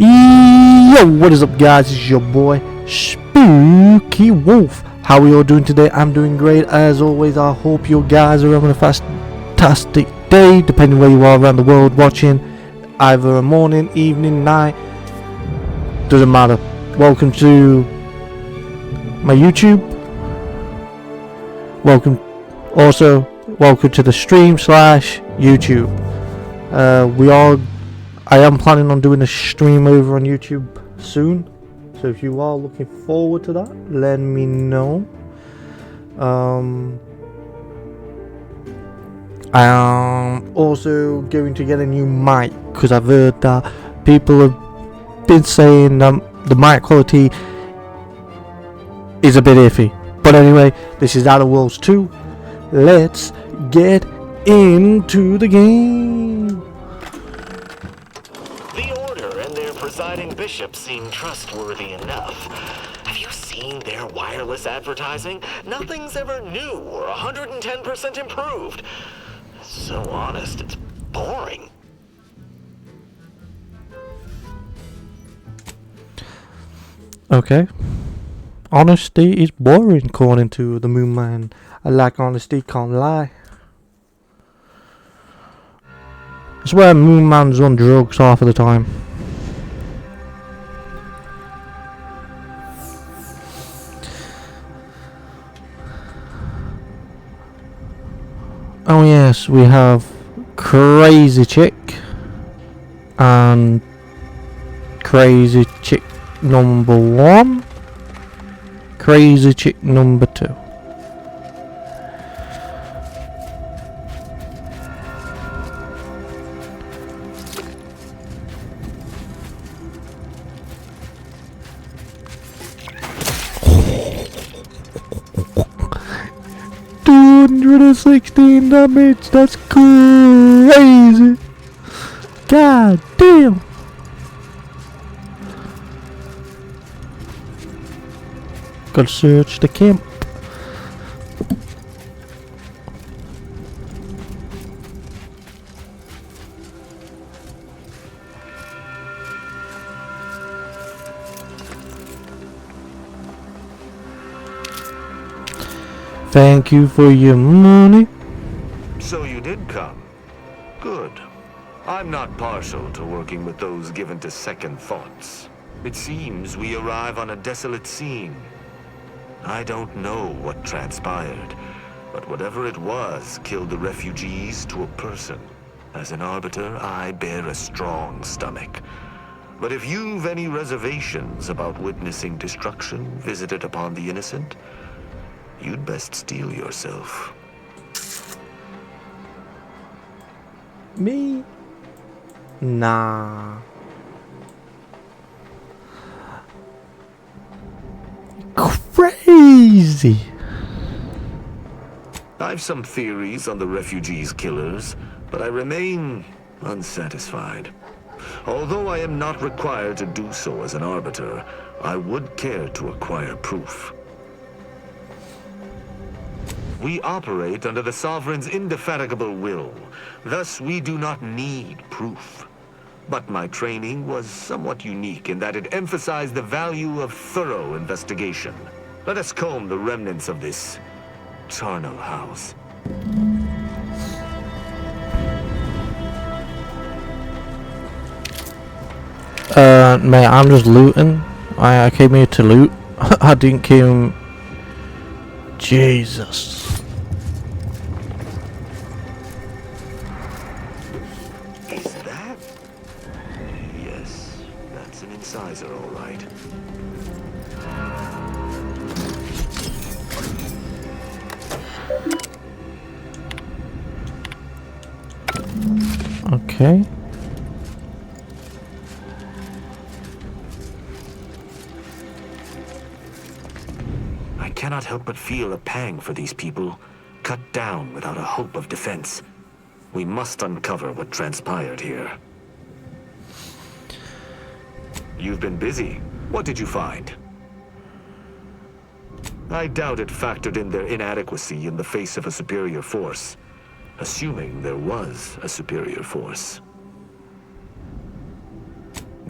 Yo, what is up, guys? It's your boy Spooky Wolf. How are we all doing today? I'm doing great as always. I hope you guys are having a fantastic day, depending where you are around the world watching, either a morning, evening, night, doesn't matter. Welcome to my YouTube. Welcome to the stream / YouTube. I am planning on doing a stream over on YouTube soon, so if you are looking forward to that, let me know. I am also going to get a new mic because I've heard that people have been saying the mic quality is a bit iffy. But anyway, this is Outer Worlds 2. Let's get into the game. Presiding bishops seem trustworthy enough. Have you seen their wireless advertising? Nothing's ever new or 110% improved. So honest, it's boring. Okay. Honesty is boring, according to the Moon Man. I like honesty, can't lie. I swear Moon Man's on drugs half of the time. Oh yes, we have Crazy Chick and Crazy Chick number 1, Crazy Chick number 2. $216 damage, that's crazy. God damn. Gotta search the camp. Thank you for your money. So you did come. Good. I'm not partial to working with those given to second thoughts. It seems we arrive on a desolate scene. I don't know what transpired, but whatever it was killed the refugees to a person. As an arbiter, I bear a strong stomach. But if you've any reservations about witnessing destruction visited upon the innocent, you'd best steel yourself. Me? Nah. Crazy. I've some theories on the refugees' killers, but I remain unsatisfied. Although I am not required to do so as an arbiter, I would care to acquire proof. We operate under the Sovereign's indefatigable will. Thus, we do not need proof. But my training was somewhat unique in that it emphasized the value of thorough investigation. Let us comb the remnants of this charnel house. Mate, I'm just looting. I came here to loot. I didn't come... Jesus. Is that? Yes, that's an incisor, all right. Okay. I cannot help but feel a pang for these people, cut down without a hope of defense. We must uncover what transpired here. You've been busy. What did you find? I doubt it factored in their inadequacy in the face of a superior force. assuming there was a superior force.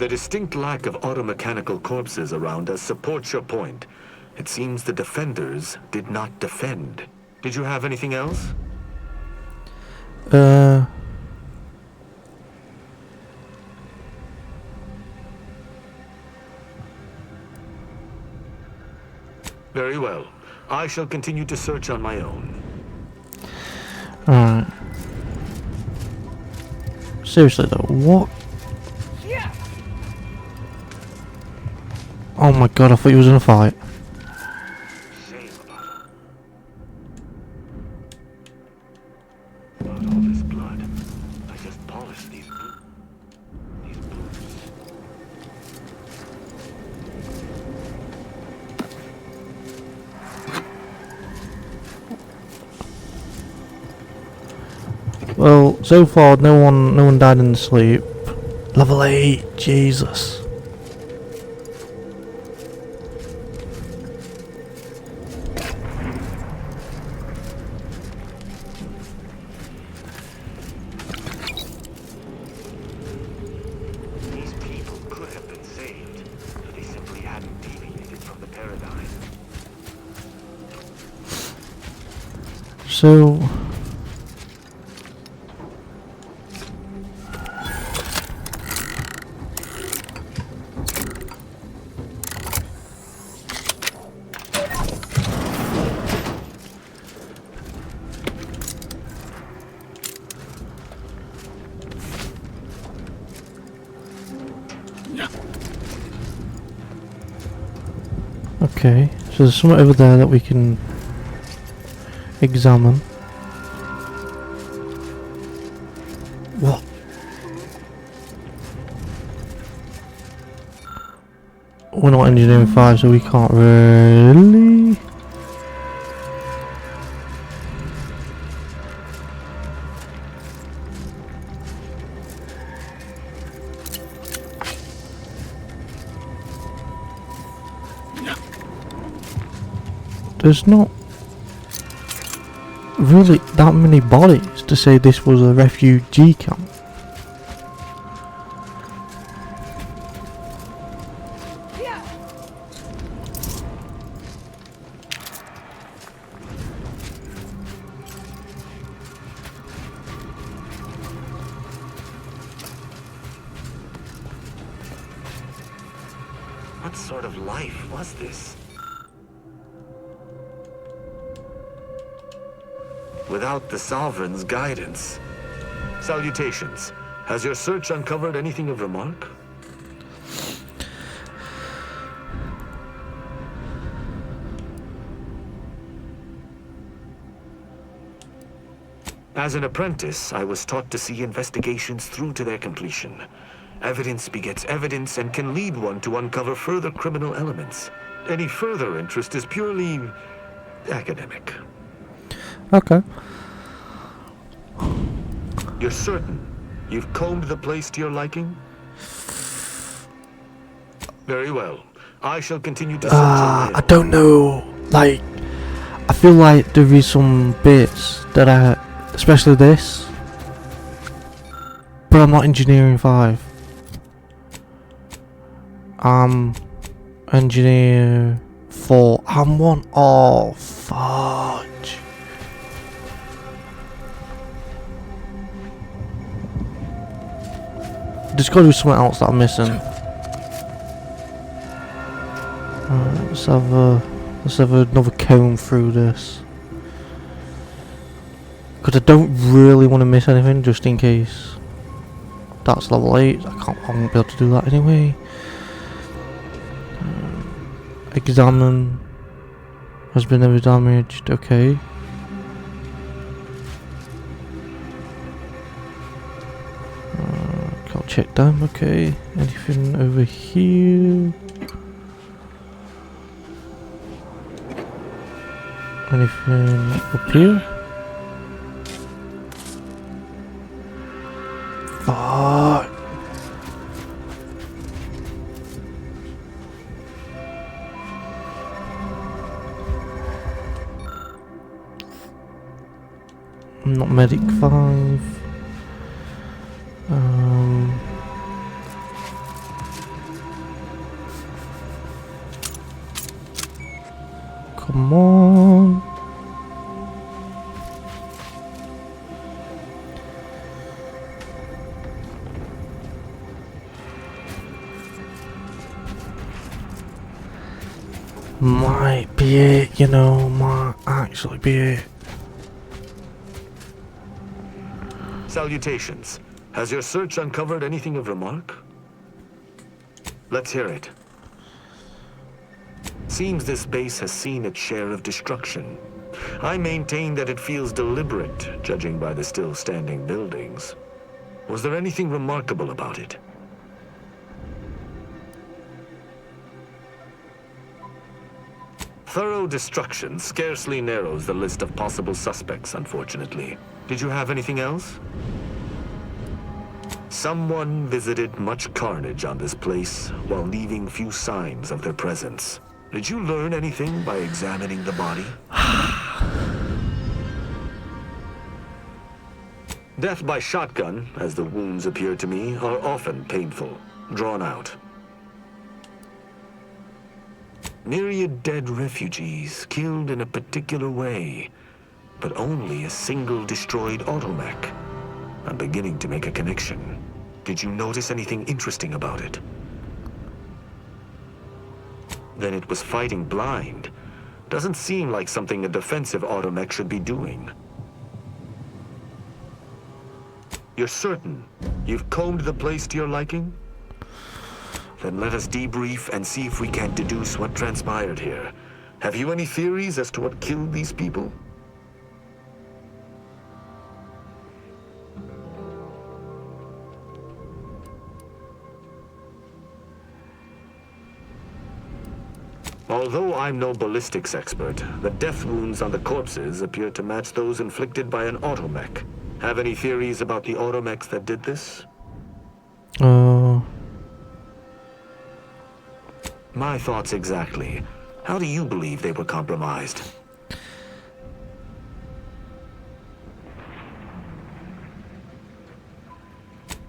The distinct lack of automechanical corpses around us supports your point. It seems the defenders did not defend. Did you have anything else? Very well. I shall continue to search on my own. Alright. Seriously though, what? Oh my god, I thought he was in a fight. Shame about all this blood. I just polished these boots. Well, so far no one died in the sleep. Level 8, Jesus. These people could have been saved, but they simply hadn't deviated from the paradigm. So okay, so there's something over there that we can examine. What? We're not engineering 5, so we can't really. There's not really that many bodies to say this was a refugee camp. What sort of life was this? Without the Sovereign's guidance. Salutations. Has your search uncovered anything of remark? As an apprentice, I was taught to see investigations through to their completion. Evidence begets evidence and can lead one to uncover further criminal elements. Any further interest is purely academic. Okay. You're certain you've combed the place to your liking? Very well. I shall continue to search on my I don't know. Like, I feel like there is some bits that especially this, but I'm not engineering 5. I'm engineer 4. I'm 1. Oh, fudge. There's got to be something else that I'm missing. Right, let's have another comb through this. Because I don't really want to miss anything, just in case. That's level 8. I won't be able to do that anyway. Examine. Has been never damaged. Okay. Can't check them. Okay. Anything over here? Anything up here? Fuck. I'm not medic 5. Come on. Might be it, you know, might actually be it. Salutations. Has your search uncovered anything of remark? Let's hear it. Seems this base has seen its share of destruction. I maintain that it feels deliberate, judging by the still standing buildings. Was there anything remarkable about it? Thorough destruction scarcely narrows the list of possible suspects, unfortunately. Did you have anything else? Someone visited much carnage on this place while leaving few signs of their presence. Did you learn anything by examining the body? Death by shotgun, as the wounds appear to me, are often painful, drawn out. Myriad dead refugees killed in a particular way, but only a single destroyed automech. I'm beginning to make a connection. Did you notice anything interesting about it? Then it was fighting blind. Doesn't seem like something a defensive automech should be doing. You're certain you've combed the place to your liking? Then let us debrief and see if we can deduce what transpired here. Have you any theories as to what killed these people? Although I'm no ballistics expert, the death wounds on the corpses appear to match those inflicted by an automech. Have any theories about the automechs that did this? My thoughts exactly. How do you believe they were compromised?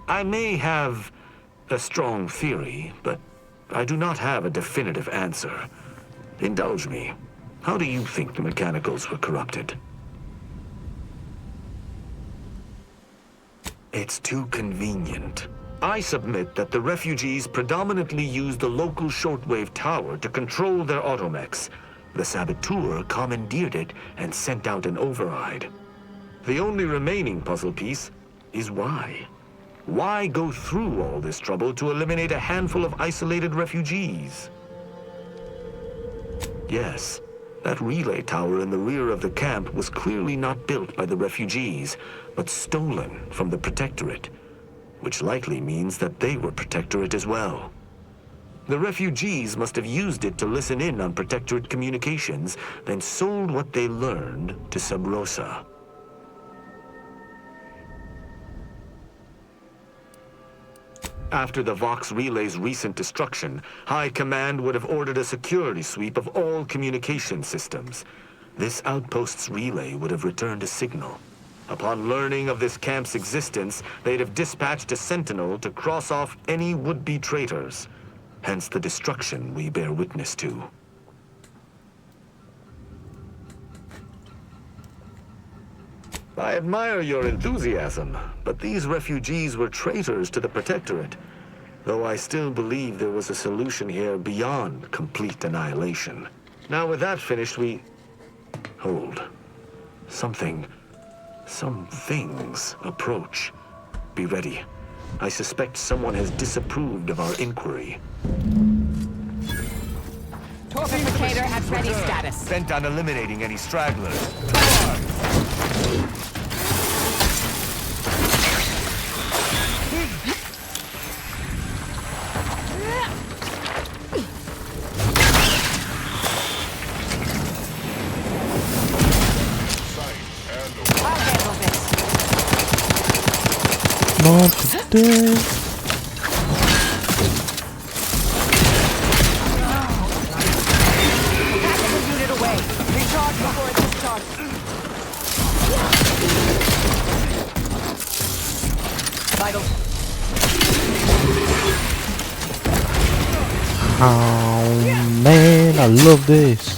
I may have a strong theory, but I do not have a definitive answer. Indulge me. How do you think the mechanicals were corrupted? It's too convenient. I submit that the refugees predominantly used the local shortwave tower to control their automechs. The saboteur commandeered it and sent out an override. The only remaining puzzle piece is why. Why go through all this trouble to eliminate a handful of isolated refugees? Yes, that relay tower in the rear of the camp was clearly not built by the refugees, but stolen from the Protectorate, which likely means that they were Protectorate as well. The refugees must have used it to listen in on Protectorate communications, then sold what they learned to Sub Rosa. After the Vox Relay's recent destruction, High Command would have ordered a security sweep of all communication systems. This outpost's relay would have returned a signal. Upon learning of this camp's existence, they'd have dispatched a sentinel to cross off any would-be traitors. Hence the destruction we bear witness to. I admire your enthusiasm, but these refugees were traitors to the Protectorate, though I still believe there was a solution here beyond complete annihilation. Now with that finished, Hold. Some things approach. Be ready. I suspect someone has disapproved of our inquiry. Torpidicator at ready status. Bent on eliminating any stragglers. Not today. Unit away. Recharge before it discharges. Vital. Oh man, I love this.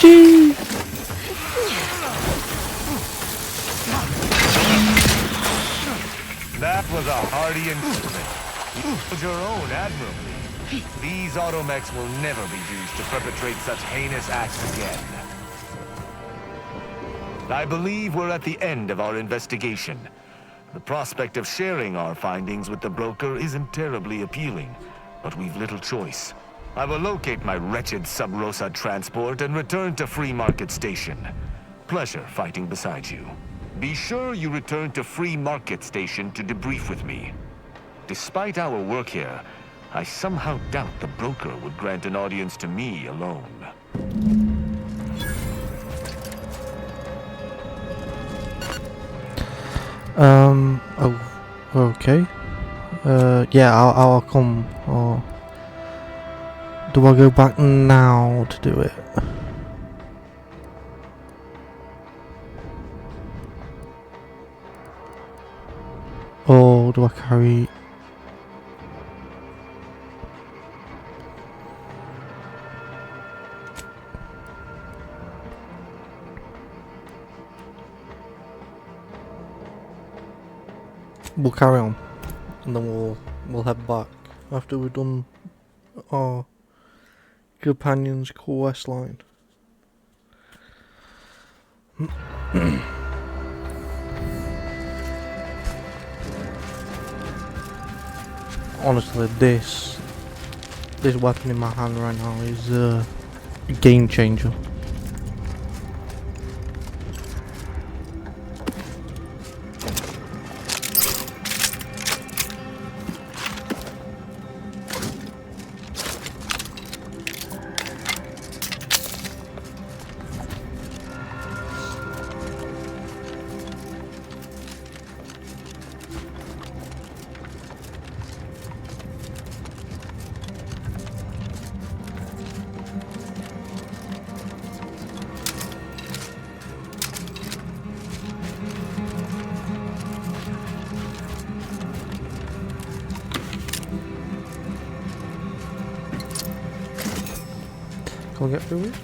Gee. That was a hardy instrument. You did your own admirably. These automechs will never be used to perpetrate such heinous acts again. I believe we're at the end of our investigation. The prospect of sharing our findings with the broker isn't terribly appealing, but we've little choice. I will locate my wretched Sub Rosa transport and return to Free Market Station. Pleasure fighting beside you. Be sure you return to Free Market Station to debrief with me. Despite our work here, I somehow doubt the broker would grant an audience to me alone. Oh, okay. Yeah, I'll come. Do I go back now to do it? Or do I carry... We'll carry on, and then we'll head back after we've done our companion's quest line. Honestly, this weapon in my hand right now is a game changer. Can we get through it?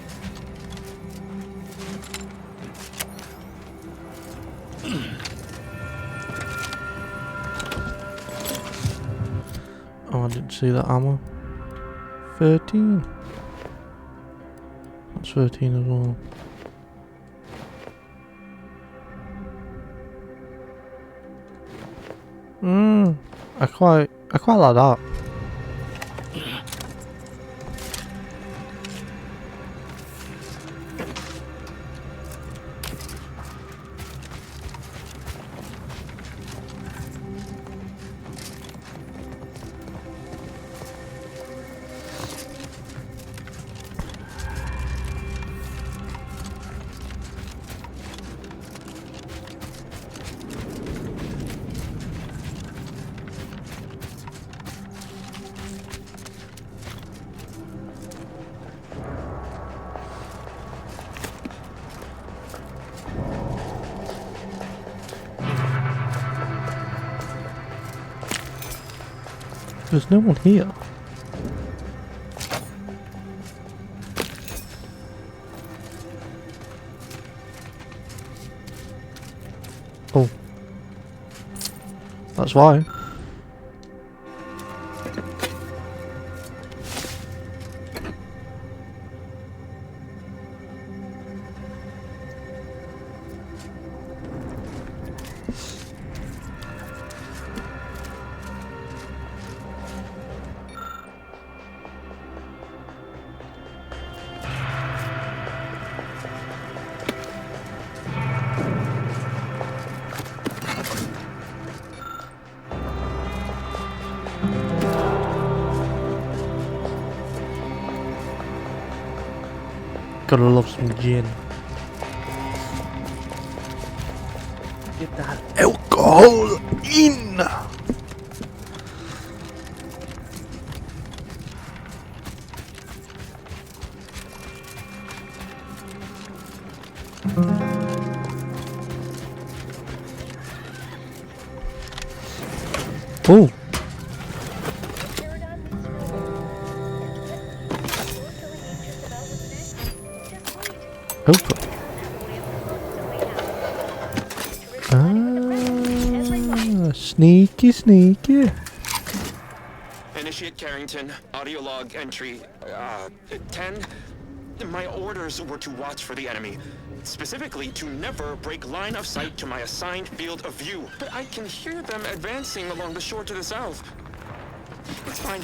Oh, I didn't see that ammo. 13. That's 13 as well. I quite like that. There's no one here. Oh. That's why. Gotta love some gin. Get that alcohol in! Oh! Hopefully. Sneaky, sneaky. Initiate Carrington, audio log entry, 10. My orders were to watch for the enemy. Specifically, to never break line of sight to my assigned field of view. But I can hear them advancing along the shore to the south. It's fine.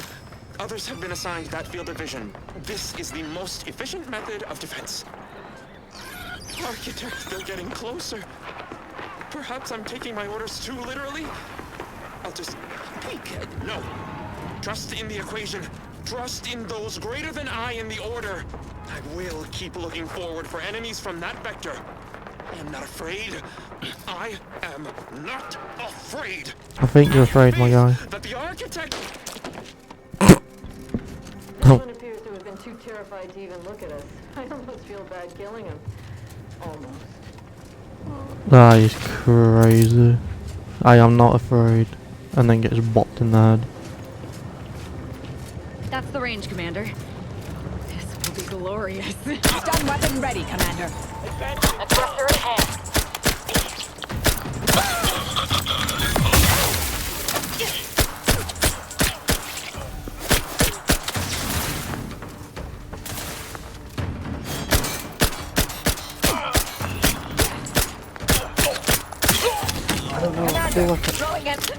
Others have been assigned that field of vision. This is the most efficient method of defense. Architect, they're getting closer. Perhaps I'm taking my orders too literally. I'll just peek. No. Trust in the equation. Trust in those greater than I in the order. I will keep looking forward for enemies from that vector. I am not afraid. I am not afraid. I think you're afraid, my guy. That the architect... This one appears to have been too terrified to even look at us. I almost feel bad killing him. Almost. That is crazy. I am not afraid. And then gets bopped in the head. That's the range, Commander. This will be glorious. Stun weapon ready, Commander. Aggressor at hand. I don't know. I feel like Throwing it.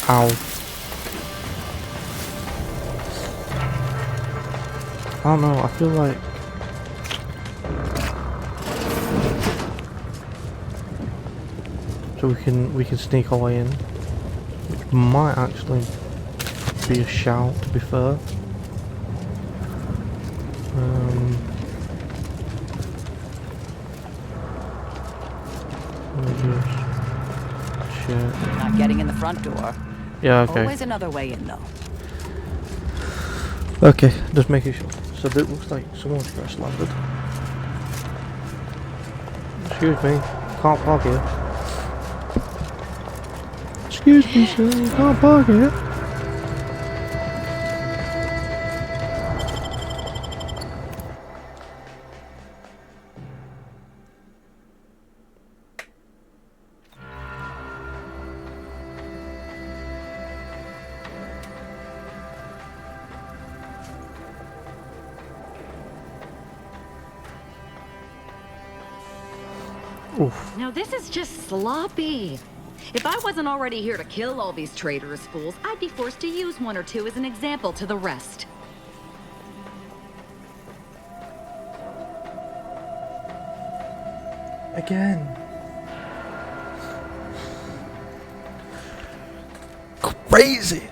Ow. I don't know, I feel like so we can sneak our way in, which might actually be a shout, to be fair. Let me just check. Not getting in the front door. Yeah, okay. Always another way in, though. Okay, just making sure. So it looks like someone's press landed. Excuse me, can't park here. Excuse me, sir, you can't park here. Oof. Now this is just sloppy. If I wasn't already here to kill all these traitorous fools, I'd be forced to use one or two as an example to the rest. Again. Crazy.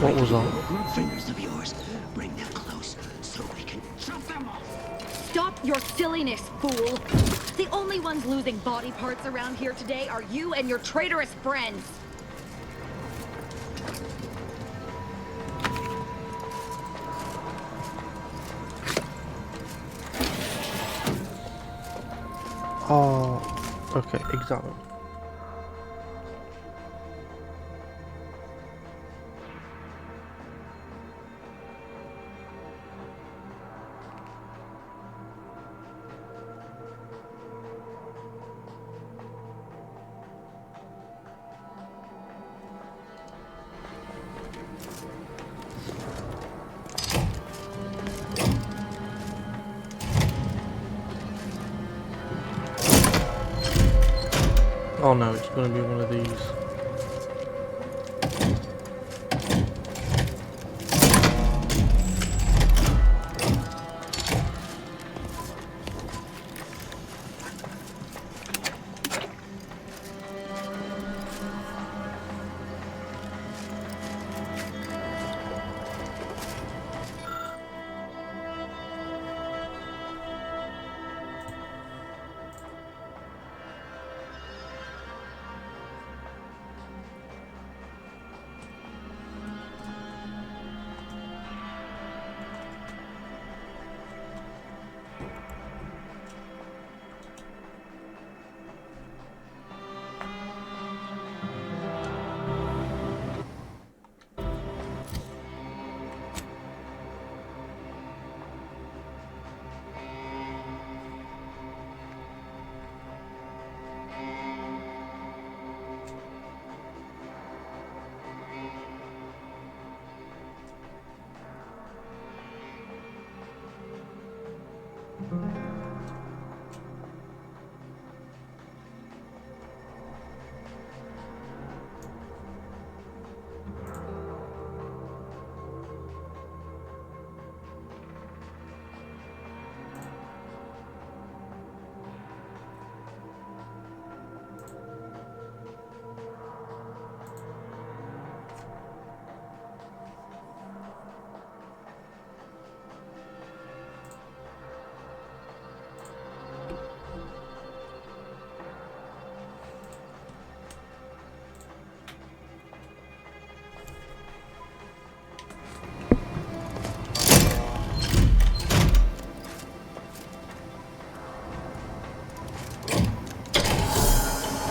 What was that? Fingers of yours. Bring them close so we can chop them off. Stop your silliness, fool! The only ones losing body parts around here today are you and your traitorous friends. Oh, okay, exactly. Oh no, it's going to be one of these.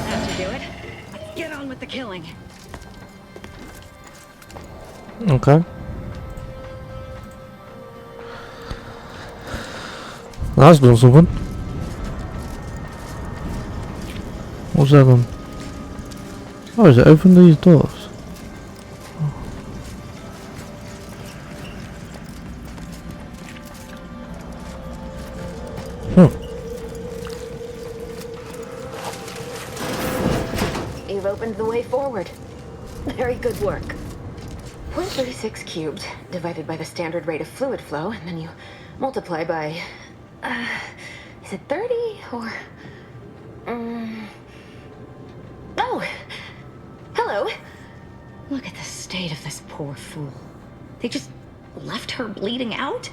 That should do it. Let's get on with the killing. Okay. That's doing something. What's that then? Oh, is it open these doors? You've opened the way forward. Very good work. 0.36 cubed divided by the standard rate of fluid flow, and then you multiply by... is it 30 or... Oh! Hello! Look at the state of this poor fool. They just left her bleeding out?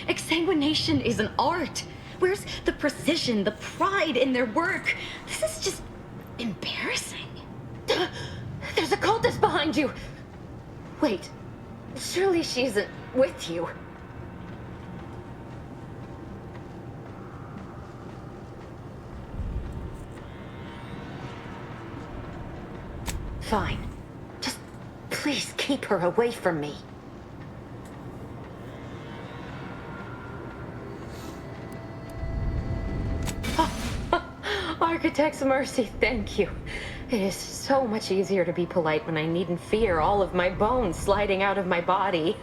Exsanguination is an art. Where's the precision, the pride in their work? This is just embarrassing. There's a cultist behind you! Wait, surely she isn't with you. Fine. Just please keep her away from me. Architect's mercy, thank you. It is so much easier to be polite when I needn't fear all of my bones sliding out of my body.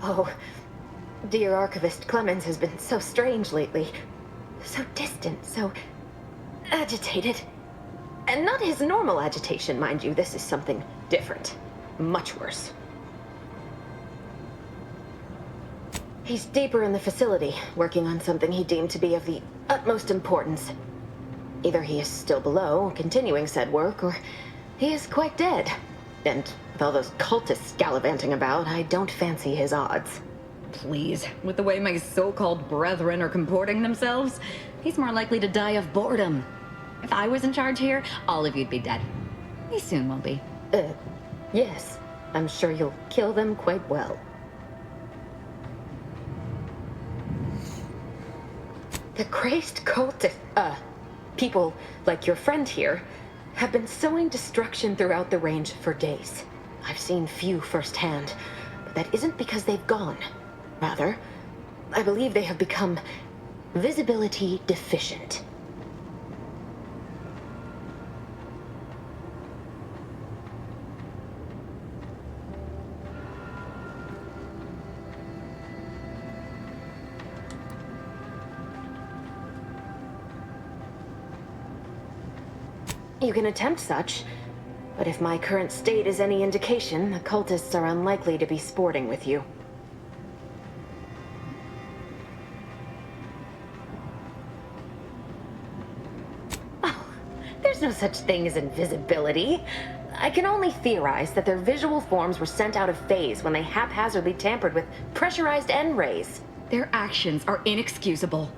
Oh, dear Archivist Clemens has been so strange lately. So distant, so agitated. And not his normal agitation, mind you. This is something different. Much worse. He's deeper in the facility, working on something he deemed to be of the utmost importance. Either he is still below, continuing said work, or he is quite dead. And with all those cultists gallivanting about, I don't fancy his odds. Please, with the way my so-called brethren are comporting themselves, he's more likely to die of boredom. If I was in charge here, all of you'd be dead. He soon will be. Yes. I'm sure you'll kill them quite well. The crazed cultist, people like your friend here, have been sowing destruction throughout the range for days. I've seen few firsthand, but that isn't because they've gone. Rather, I believe they have become visibility deficient. You can attempt such, but if my current state is any indication, the cultists are unlikely to be sporting with you. Oh, there's no such thing as invisibility. I can only theorize that their visual forms were sent out of phase when they haphazardly tampered with pressurized N-rays. Their actions are inexcusable.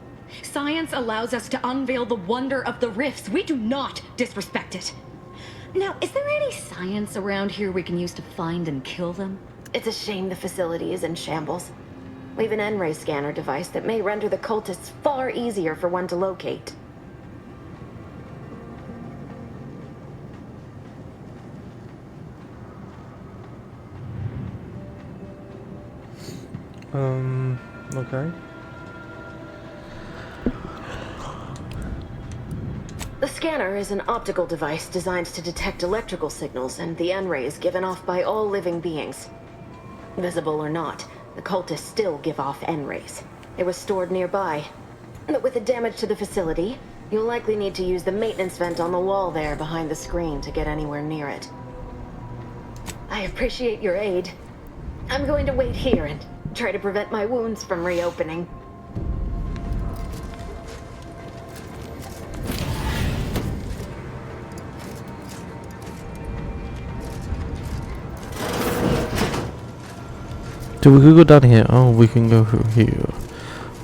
Science allows us to unveil the wonder of the rifts. We do not disrespect it. Now, is there any science around here we can use to find and kill them? It's a shame the facility is in shambles. We've an N-ray scanner device that may render the cultists far easier for one to locate. Okay. The scanner is an optical device designed to detect electrical signals and the N-rays given off by all living beings. Visible or not, the cultists still give off N-rays. It was stored nearby. But with the damage to the facility, you'll likely need to use the maintenance vent on the wall there behind the screen to get anywhere near it. I appreciate your aid. I'm going to wait here and try to prevent my wounds from reopening. So we could go down here. Oh, we can go through here.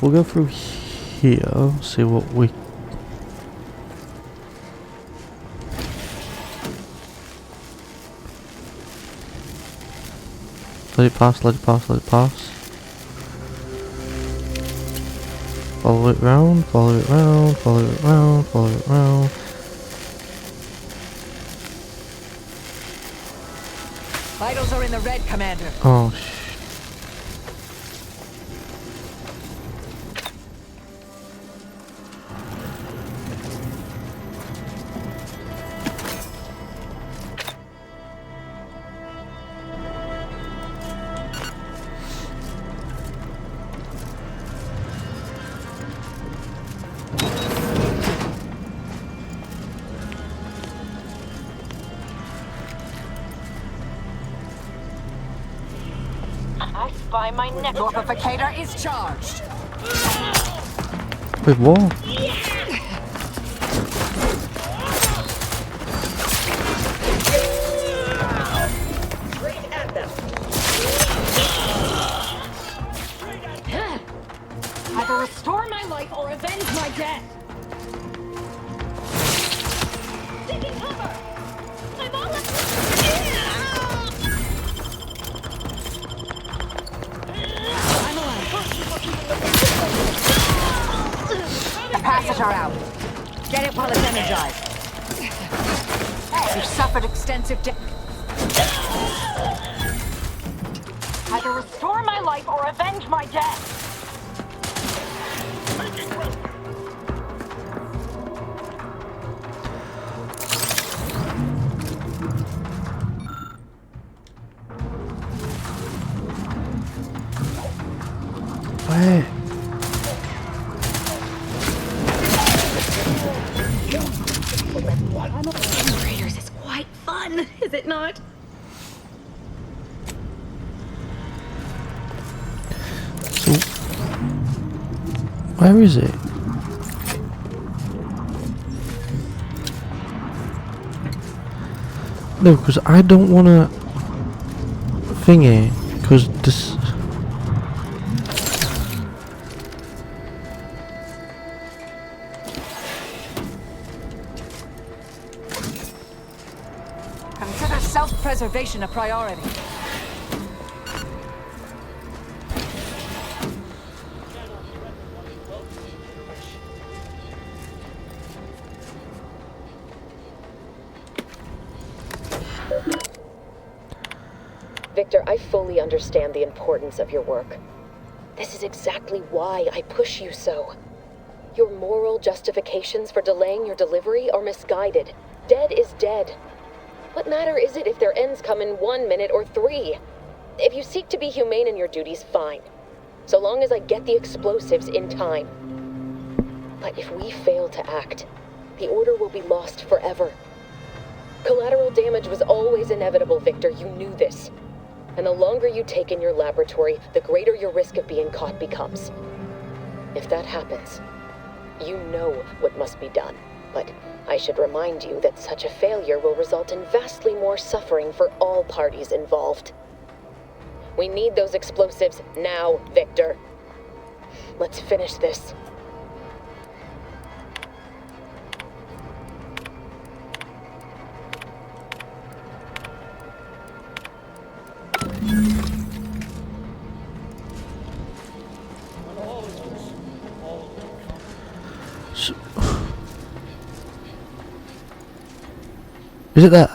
We'll go through here. See what we. Let it pass. Let it pass. Let it pass. Follow it round. Follow it round. Follow it round. Follow it round. Vitals are in the red, Commander. Oh I spy my neck. Morphificator is charged. Wait, what? Either restore my life or avenge my death. Taking cover. I'm all up. Capacitor out. Get it while it's energized. You've suffered extensive damage. Either restore my life or avenge my death. Where? Raiders is quite fun, is it not? So, where is it? No, because I don't want to thingy, because this. Consider self-preservation a priority. Victor, I fully understand the importance of your work. This is exactly why I push you so. Your moral justifications for delaying your delivery are misguided. Dead is dead. What matter is it if their ends come in 1 minute or 3? If you seek to be humane in your duties, fine. So long as I get the explosives in time. But if we fail to act, the Order will be lost forever. Collateral damage was always inevitable, Victor. You knew this. And the longer you take in your laboratory, the greater your risk of being caught becomes. If that happens, you know what must be done. But I should remind you that such a failure will result in vastly more suffering for all parties involved. We need those explosives now, Victor. Let's finish this. So, is it there?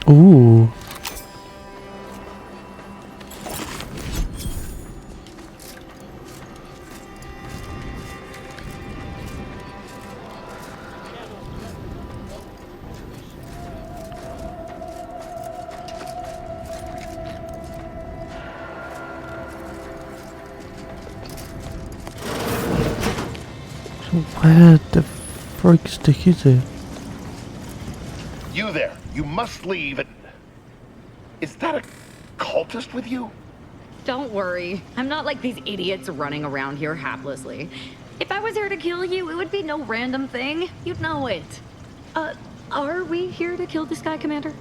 Ooh. Where the freak stick is it? You there. You must leave. Is that a cultist with you? Don't worry. I'm not like these idiots running around here haplessly. If I was here to kill you, it would be no random thing. You'd know it. Are we here to kill this guy, Commander?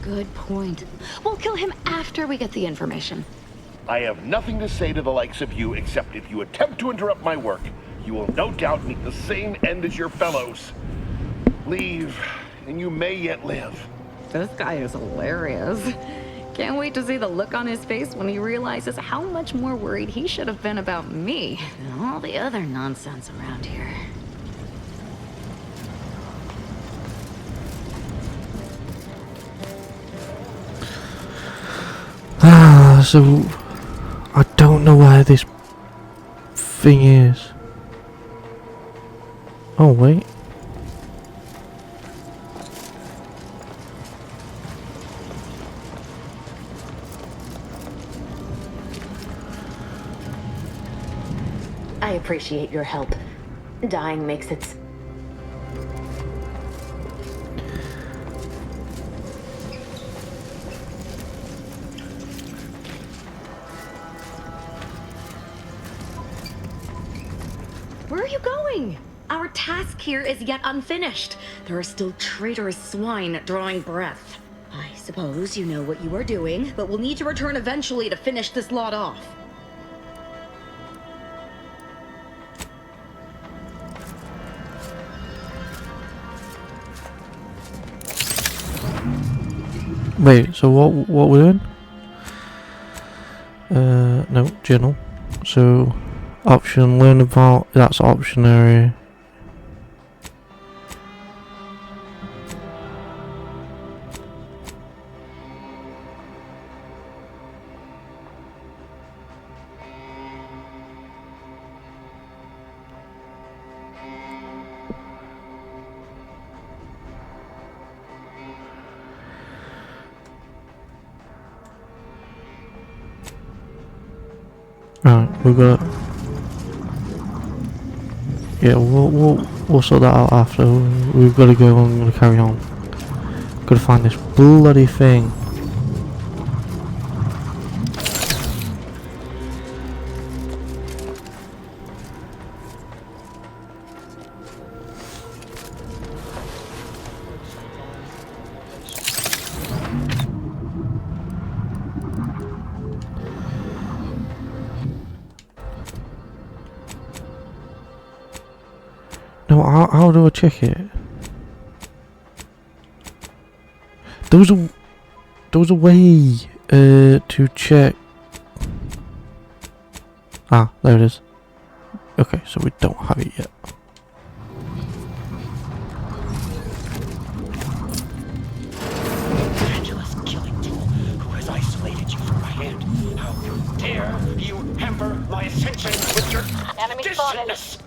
Good point. We'll kill him after we get the information. I have nothing to say to the likes of you except if you attempt to interrupt my work, you will no doubt meet the same end as your fellows. Leave, and you may yet live. This guy is hilarious. Can't wait to see the look on his face when he realizes how much more worried he should have been about me than all the other nonsense around here. So I don't know where this thing is. Oh wait. I appreciate your help. Dying makes it... Where are you going? Our task here is yet unfinished. There are still traitorous swine drawing breath. I suppose you know what you are doing, but we'll need to return eventually to finish this lot off. Wait, so what we're doing? No, journal. So option, learn about, that's option area. Right, we've got. Yeah, we'll sort that out after. We've got to go. I'm going to carry on. Got to find this bloody thing. No, how do I check it? There was a way to check. Ah, there it is. Okay, so we don't have it yet. Angelus Killington, who has isolated you from my hand. How dare you hamper my ascension with your Enemy spotted. distance?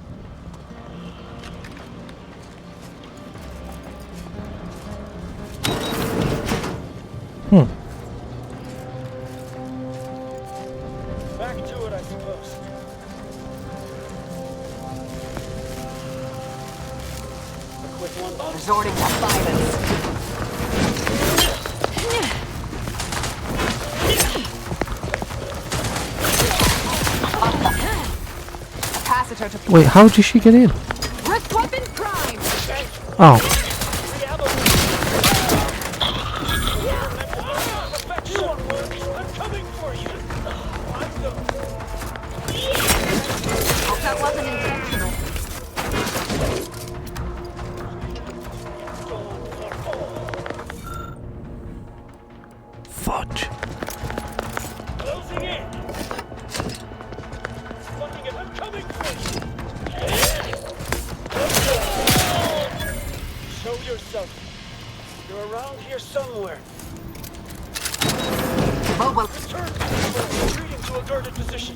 Back to it, I suppose. A quick one. Resorting to violence. Capacitor to Wait, how did she get in? wrist weapon prime. Oh. I'm coming for you. Hope that wasn't intentional. Fudge. Closing in. Fucking it, I'm coming for you. Show yourself. You're around here somewhere. Mobile. Return. Retreating to a guarded position.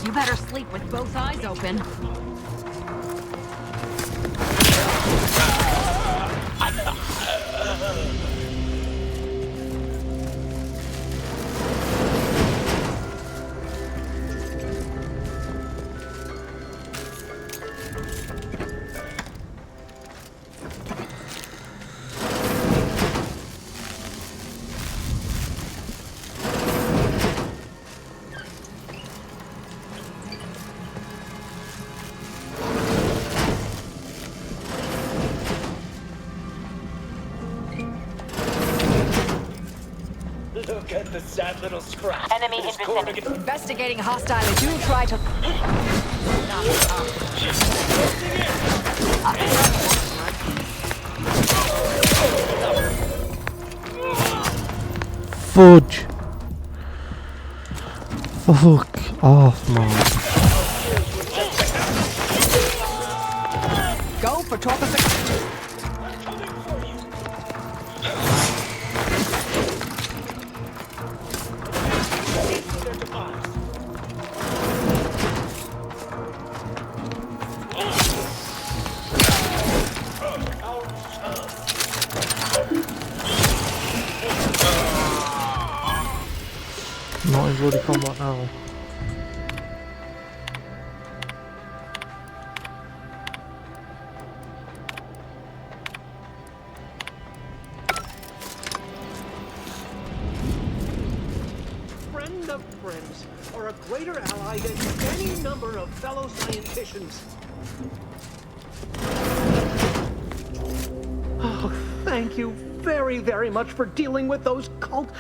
You better sleep with both eyes open. Look at the sad little scrap. Enemy in vicinity. Investigating hostile. Do try to. Fudge. Fuck off, man. Go for torpor. Not in bloody combat now. Friend of friends, or a greater ally than any number of fellow scienticians. Oh, thank you very, very much for dealing with those cult...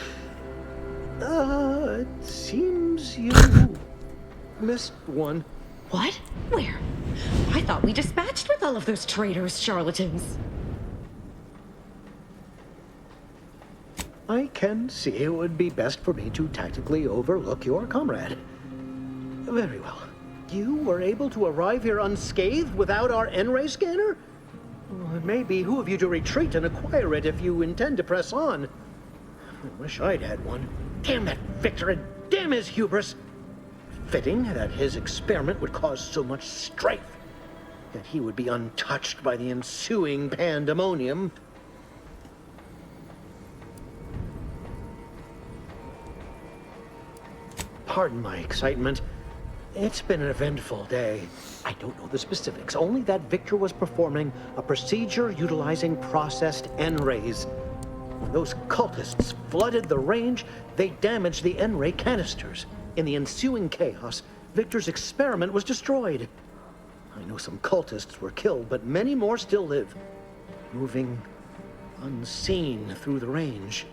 it seems you missed one. What? Where? I thought we dispatched with all of those traitors, charlatans. I can see it would be best for me to tactically overlook your comrade. Very well. You were able to arrive here unscathed without our N-ray scanner? Well, it may behoove you to retreat and acquire it if you intend to press on. I wish I'd had one. Damn that Victor and damn his hubris! Fitting that his experiment would cause so much strife, that he would be untouched by the ensuing pandemonium. Pardon my excitement. It's been an eventful day. I don't know the specifics, only that Victor was performing a procedure utilizing processed N-rays. When those cultists flooded the range, they damaged the N-ray canisters. In the ensuing chaos, Victor's experiment was destroyed. I know some cultists were killed, but many more still live, moving unseen through the range.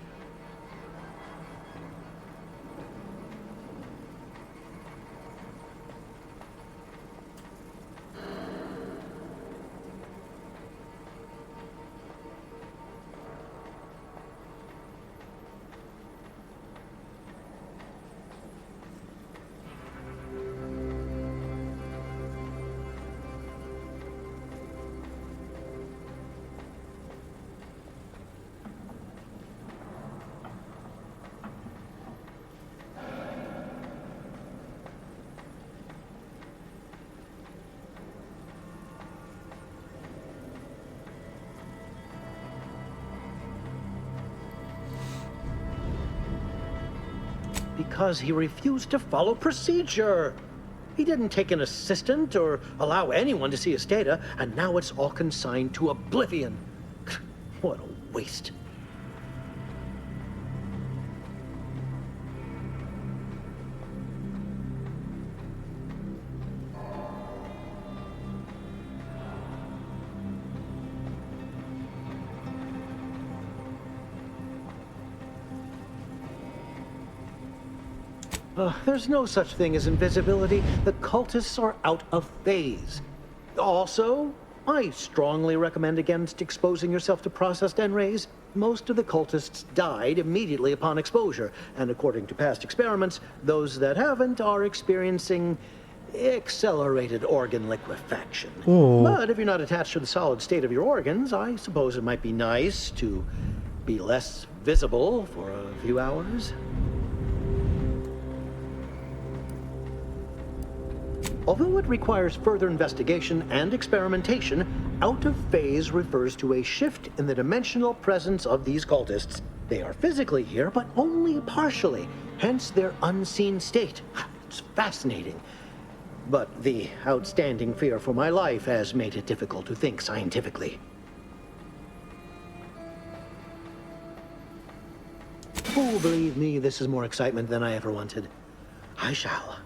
Because he refused to follow procedure. He didn't take an assistant or allow anyone to see his data, and now it's all consigned to oblivion. What a waste. There's no such thing as invisibility. The cultists are out of phase. Also, I strongly recommend against exposing yourself to processed N-rays. Most of the cultists died immediately upon exposure, and according to past experiments, those that haven't are experiencing accelerated organ liquefaction. Oh. But if you're not attached to the solid state of your organs, I suppose it might be nice to be less visible for a few hours. Although it requires further investigation and experimentation, out of phase refers to a shift in the dimensional presence of these cultists. They are physically here, but only partially, hence their unseen state. It's fascinating. But the outstanding fear for my life has made it difficult to think scientifically. Oh, believe me, this is more excitement than I ever wanted. I shall.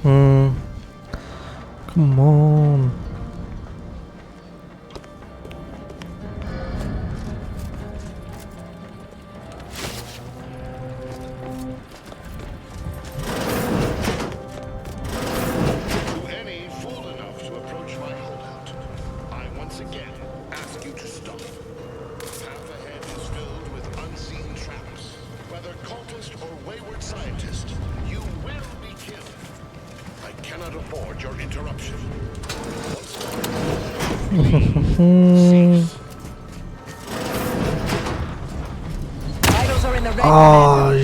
Come on. To any fool enough to approach my holdout, I once again ask you to stop. Path ahead is filled with unseen traps. Whether cultist or wayward scientist, you will be killed. I cannot afford your interruption. Cease. Vitals are in the red. Oh,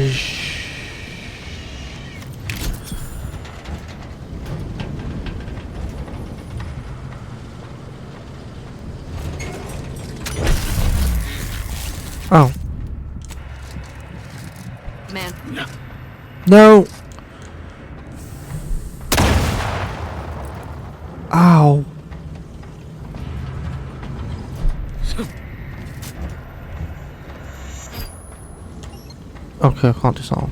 Oh. Man. No. Ow. Okay, I can't disarm.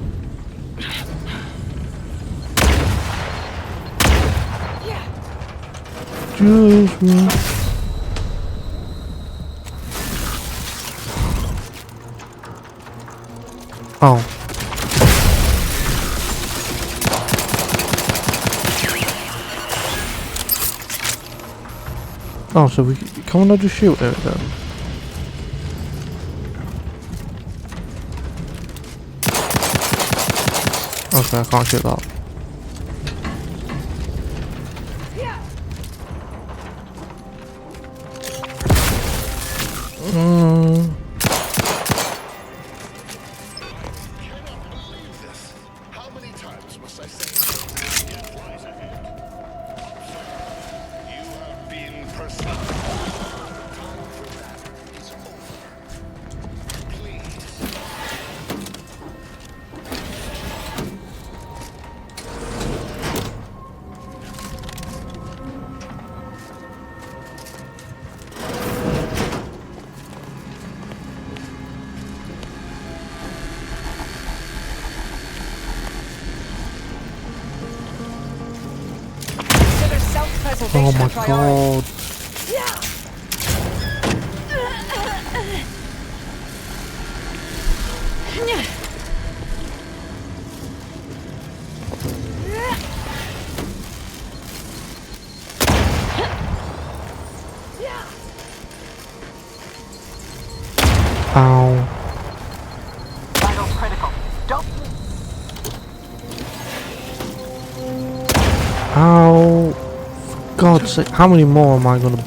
Excuse me. Oh. Oh, so we can't I just shoot it then? Okay, I can't shoot that. Cannot believe this. How many times must I say it lies ahead? You have been pursued. Time for that is over. Please. Consider self-preservation Oh my a priority. god. Ow. Vitals critical. Don't. Ow. For God's sake, how many more am I gonna...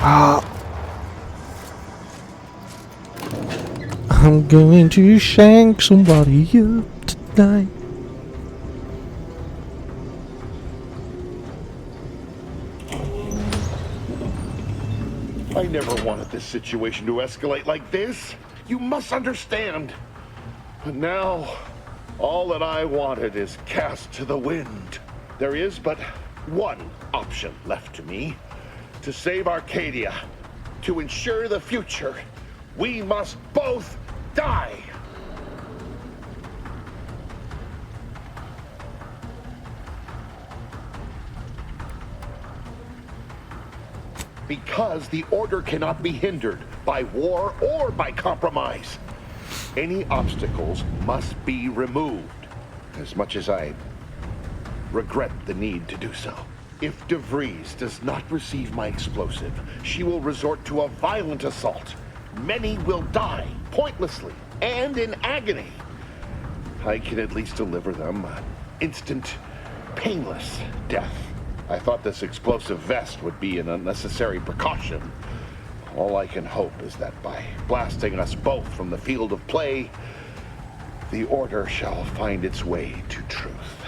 Ah. I'm going to shank somebody up tonight. I never wanted this situation to escalate like this. You must understand. But now, all that I wanted is cast to the wind. There is but one option left to me. To save Arcadia, to ensure the future, we must both die. Because the order cannot be hindered by war or by compromise. Any obstacles must be removed, as much as I regret the need to do so. If DeVries does not receive my explosive, she will resort to a violent assault, Many will die, pointlessly, and in agony. I can at least deliver them an instant, painless death. I thought this explosive vest would be an unnecessary precaution. All I can hope is that by blasting us both from the field of play, the Order shall find its way to truth.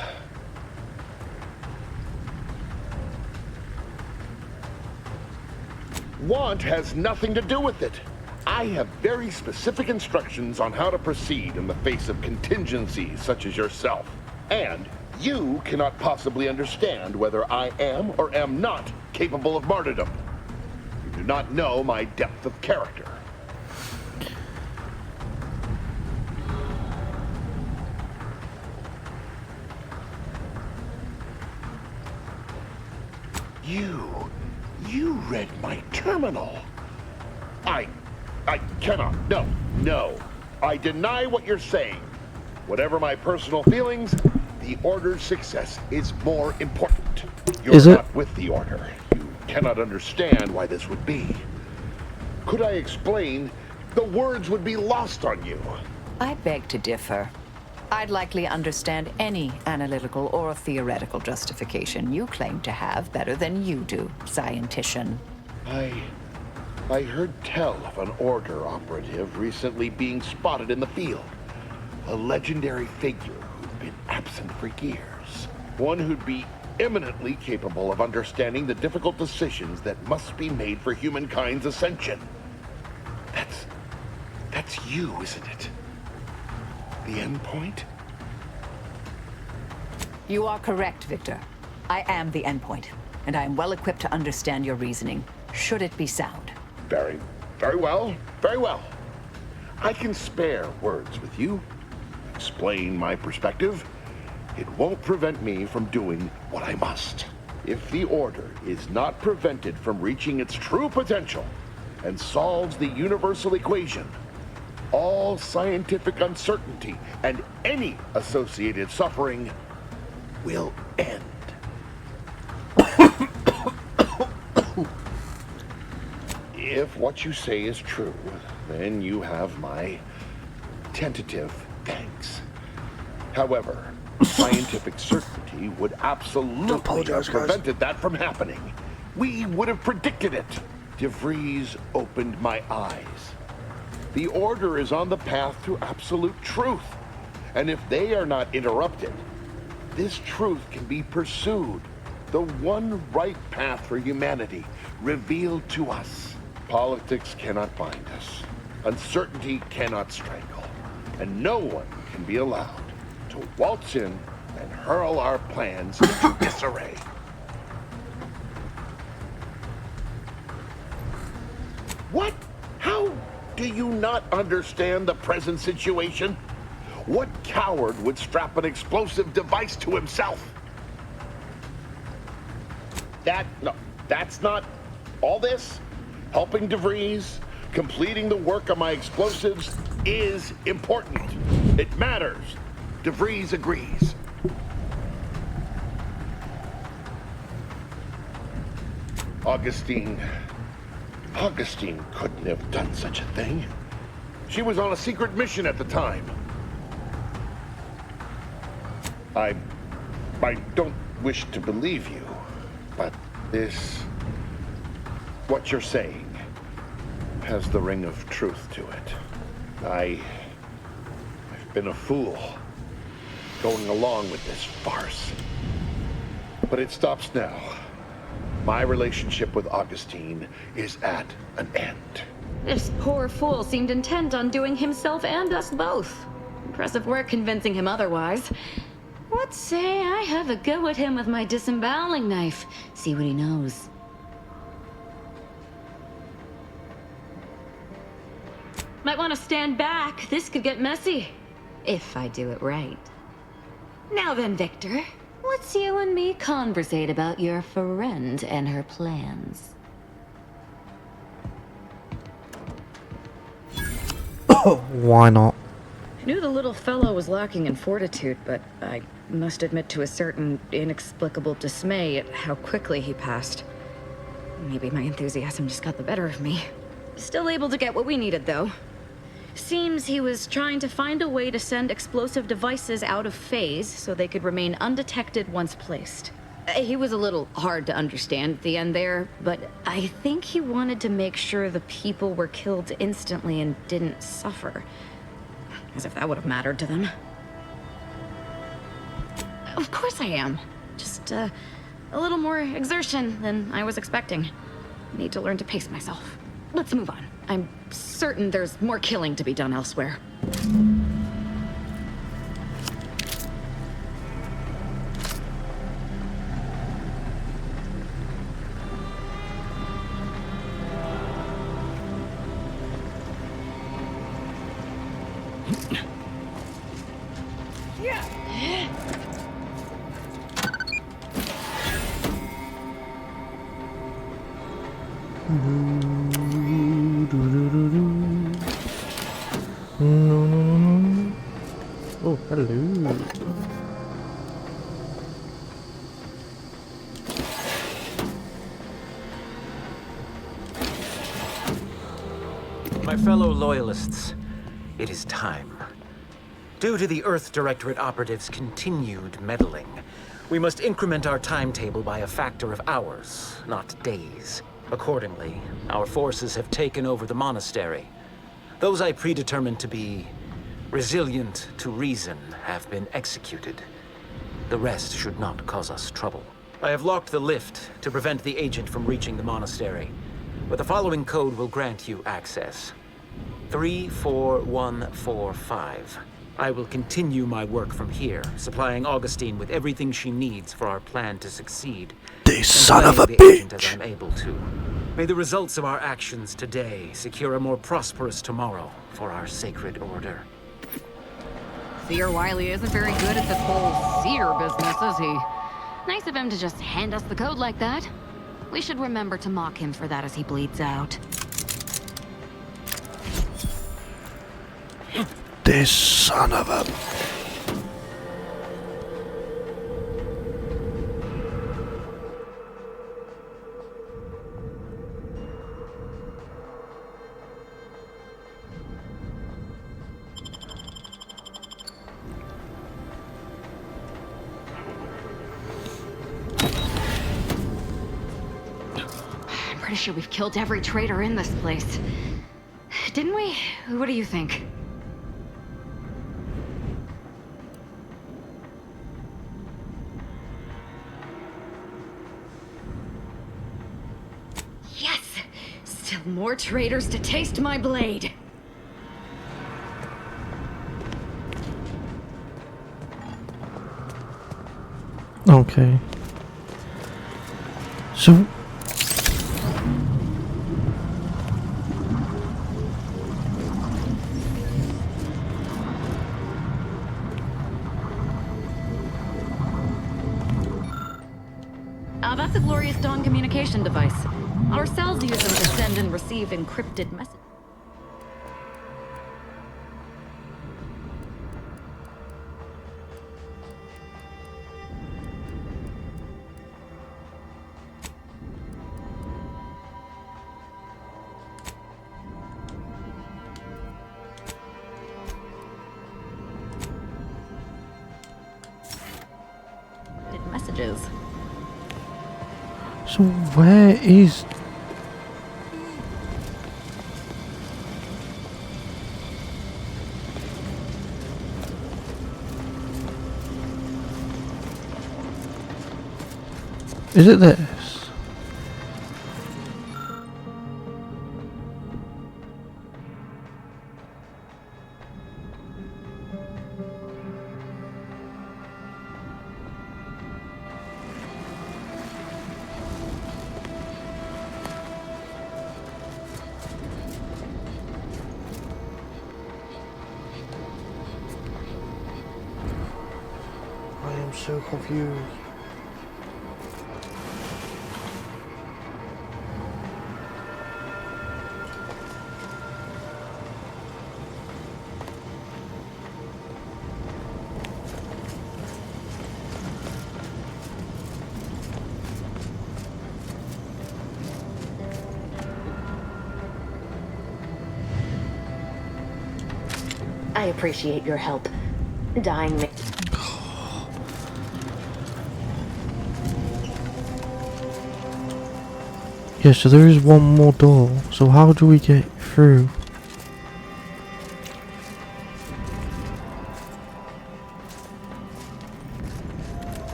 Want has nothing to do with it. I have very specific instructions on how to proceed in the face of contingencies such as yourself. And you cannot possibly understand whether I am or am not capable of martyrdom. You do not know my depth of character. You read my terminal. I cannot. No. I deny what you're saying. Whatever my personal feelings, the Order's success is more important. You're not with the Order. You cannot understand why this would be. Could I explain, the words would be lost on you. I beg to differ. I'd likely understand any analytical or theoretical justification you claim to have better than you do, scientician. I heard tell of an Order operative recently being spotted in the field. A legendary figure who'd been absent for years. One who'd be eminently capable of understanding the difficult decisions that must be made for humankind's ascension. That's you, isn't it? The endpoint? You are correct, Victor. I am the endpoint, and I am well equipped to understand your reasoning, should it be sound. Very well. I can spare words with you. Explain my perspective. It won't prevent me from doing what I must. If the Order is not prevented from reaching its true potential and solves the universal equation, all scientific uncertainty and any associated suffering will end. If what you say is true, then you have my tentative thanks. However, scientific certainty would absolutely have prevented that from happening. We would have predicted it. DeVries opened my eyes. The Order is on the path to absolute truth. And if they are not interrupted, this truth can be pursued. The one right path for humanity revealed to us. Politics cannot bind us. Uncertainty cannot strangle. And no one can be allowed to waltz in and hurl our plans into disarray. What? How do you not understand the present situation? What coward would strap an explosive device to himself? That's not all this. Helping DeVries, completing the work on my explosives is important. It matters. DeVries agrees. Augustine couldn't have done such a thing. She was on a secret mission at the time. I don't wish to believe you, but what you're saying has the ring of truth to it. I've been a fool going along with this farce. But it stops now. My relationship with Augustine is at an end. This poor fool seemed intent on doing himself and us both. Impressive work convincing him otherwise. What say I have a go at him with my disemboweling knife? See what he knows. Might want to stand back. This could get messy. If I do it right. Now then, Victor. Let's you and me conversate about your friend and her plans. Why not? I knew the little fellow was lacking in fortitude, but I must admit to a certain inexplicable dismay at how quickly he passed. Maybe my enthusiasm just got the better of me. Still able to get what we needed, though. Seems he was trying to find a way to send explosive devices out of phase so they could remain undetected once placed. He was a little hard to understand at the end there, but I think he wanted to make sure the people were killed instantly and didn't suffer. As if that would have mattered to them. Of course I am. Just, a little more exertion than I was expecting. Need to learn to pace myself. Let's move on. I'm certain there's more killing to be done elsewhere. Oh, hello. My fellow Loyalists, it is time. Due to the Earth Directorate operatives' continued meddling, we must increment our timetable by a factor of hours, not days. Accordingly, our forces have taken over the monastery. Those I predetermined to be resilient to reason have been executed. The rest should not cause us trouble. I have locked the lift to prevent the agent from reaching the monastery, but the following code will grant you access. 34145. I will continue my work from here, supplying Augustine with everything she needs for our plan to succeed. This son of a the agent as bitch! I'm able to. May the results of our actions today secure a more prosperous tomorrow for our sacred order. Seer Wiley isn't very good at this whole seer business, is he? Nice of him to just hand us the code like that. We should remember to mock him for that as he bleeds out. This son of a... I'm pretty sure we've killed every traitor in this place. Didn't we? What do you think? Yes! Still more traitors to taste my blade. Okay. So... That's a Glorious Dawn communication device. Our cells use them to send and receive encrypted messages. Messages. So where is... Is it this? I am so confused. I appreciate your help. Dying me. Yeah, so there is one more door. So how do we get through?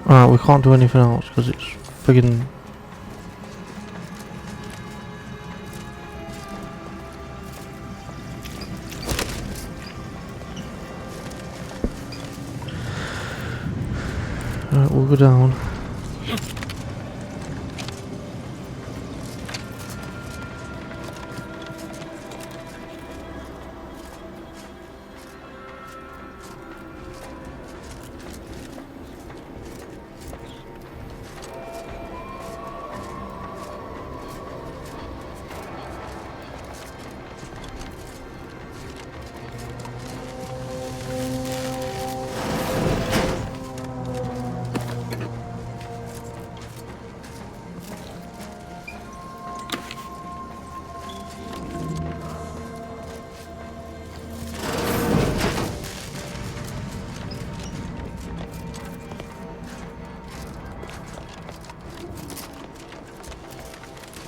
Alright, we can't do anything else because it's friggin'... Alright, we'll go down.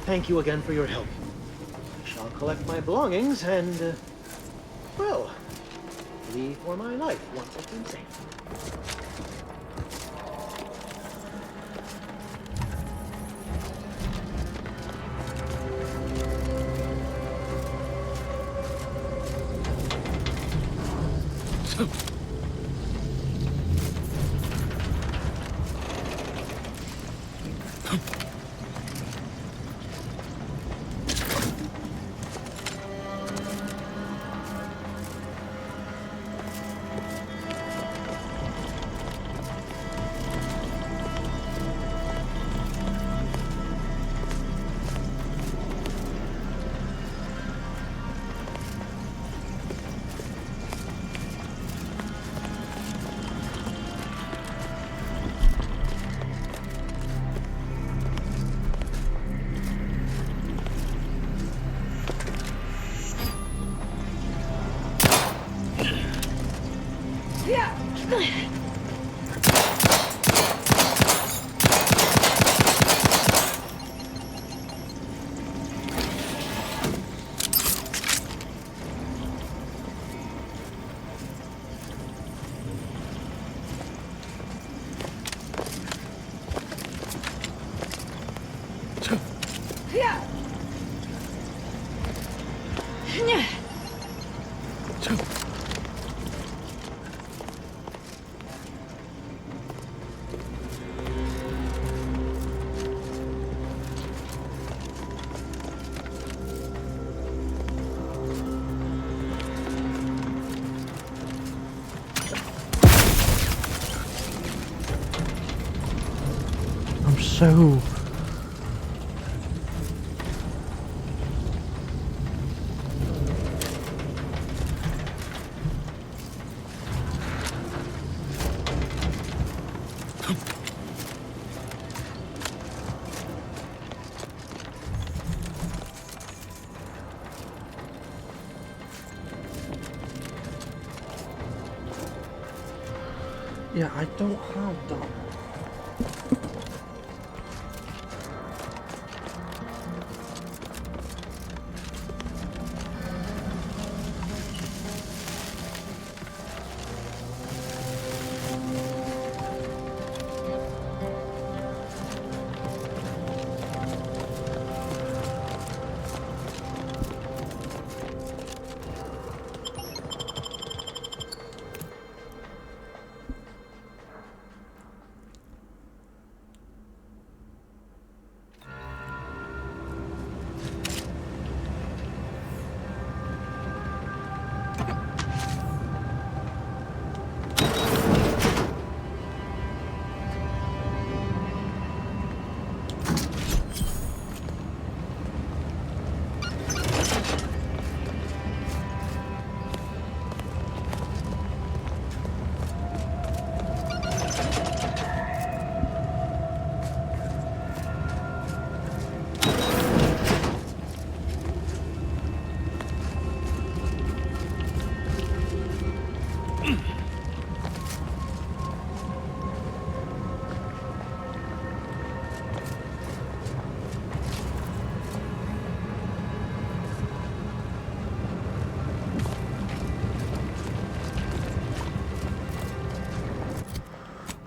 Thank you again for your help. I shall collect my belongings and, well, leave for my life once it's been safe. So... Yeah, I don't have that.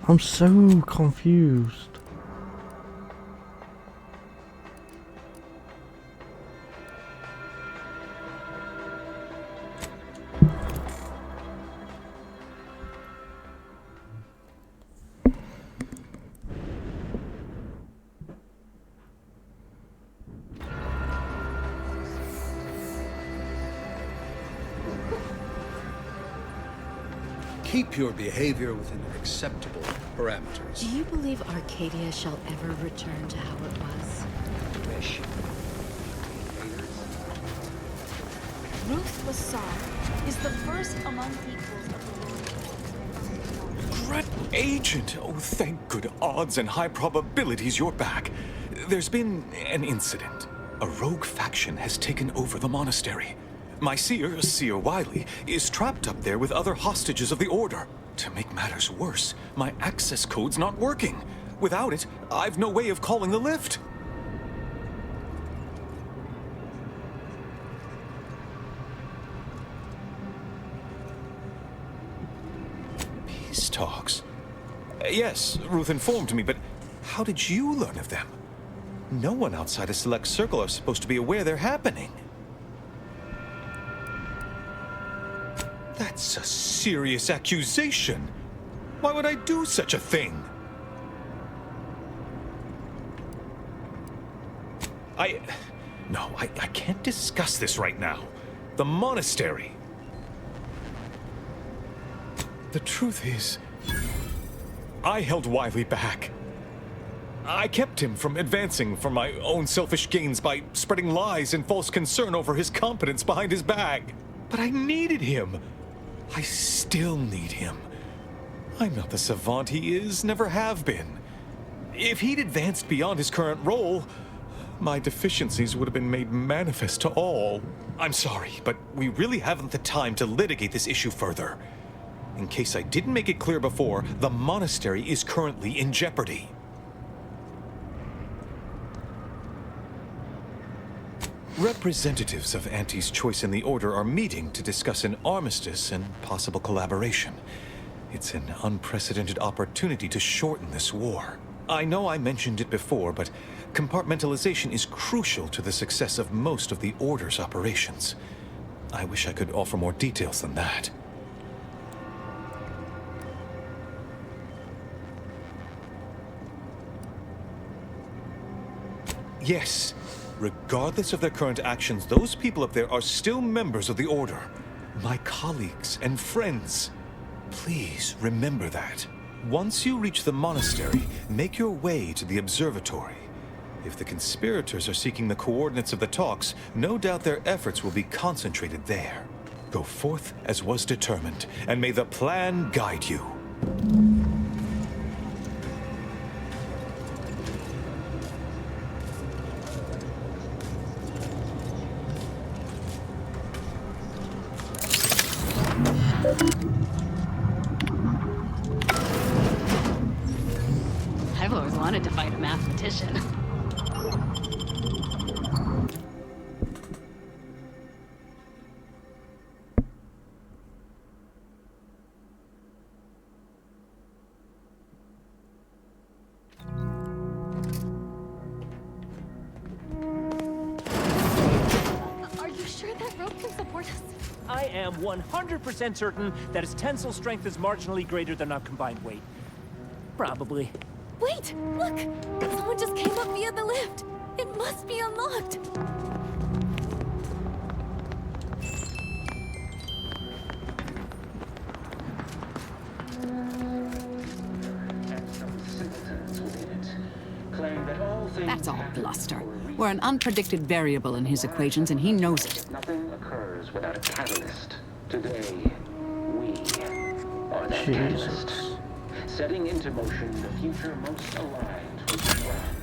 I'm so confused. Keep your behavior within acceptable parameters. Do you believe Arcadia shall ever return to how it was? Wish. Ruth Bassar is the first among equals of the Grunt Agent! Oh, thank good odds and high probabilities you're back. There's been an incident. A rogue faction has taken over the monastery. My seer, Seer Wiley, is trapped up there with other hostages of the Order. To make matters worse, my access code's not working. Without it, I've no way of calling the lift. Peace talks? Yes, Ruth informed me, but how did you learn of them? No one outside a select circle are supposed to be aware they're happening. That's a serious accusation. Why would I do such a thing? No, I can't discuss this right now. The monastery. The truth is, I held Wiley back. I kept him from advancing for my own selfish gains by spreading lies and false concern over his competence behind his back. But I needed him. I still need him. I'm not the savant he is, never have been. If he'd advanced beyond his current role, my deficiencies would have been made manifest to all. I'm sorry, but we really haven't the time to litigate this issue further. In case I didn't make it clear before, the monastery is currently in jeopardy. Representatives of Auntie's Choice and the Order are meeting to discuss an armistice and possible collaboration. It's an unprecedented opportunity to shorten this war. I know I mentioned it before, but compartmentalization is crucial to the success of most of the Order's operations. I wish I could offer more details than that. Yes. Regardless of their current actions, those people up there are still members of the Order. My colleagues and friends. Please remember that. Once you reach the monastery, make your way to the observatory. If the conspirators are seeking the coordinates of the talks, no doubt their efforts will be concentrated there. Go forth as was determined, and may the plan guide you. I've always wanted to fight a mathematician. Are you sure that rope can support us? I am 100% certain that its tensile strength is marginally greater than our combined weight. Probably. Wait, look! Someone just came up via the lift. It must be unlocked. That's all bluster. We're an unpredicted variable in his equations, and he knows it. Nothing occurs without a catalyst. Today, we are that catalyst. Setting into motion the future most aligned with the plan.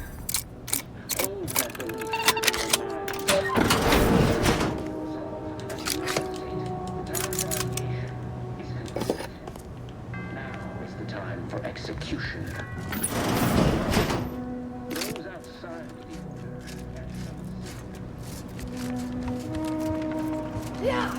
Hold that belief in your mind. Now is the time for execution. Those outside the Order. Yeah!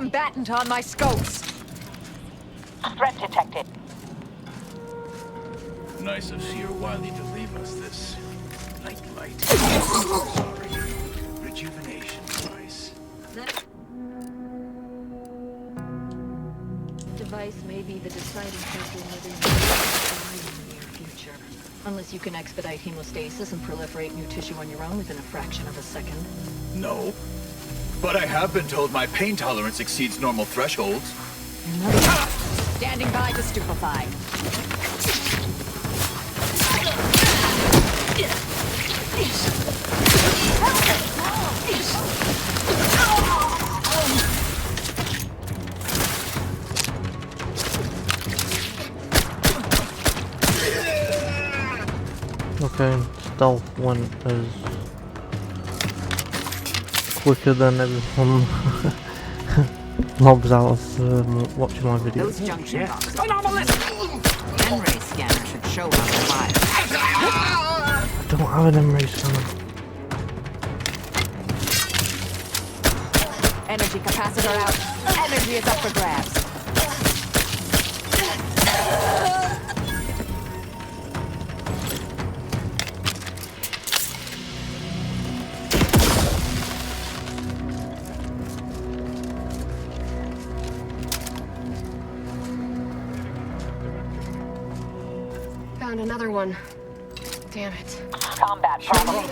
combatant on my scopes. Threat detected. Nice of Sir Wiley to leave us this nightlight. Sorry. Rejuvenation device. That device may be the deciding factor in whether you die in the near future. Unless you can expedite hemostasis and proliferate new tissue on your own within a fraction of a second. No. But I have been told my pain tolerance exceeds normal thresholds. Standing by to stupefy. Okay, stealth one is quicker than everyone logs out of watching my video. Those junction boxes. Anomalous! N-ray scanner should show on the file. I don't have an M-ray scanner. Energy capacitor out. Energy is up for grabs. Found another one. Damn it. Combat problem.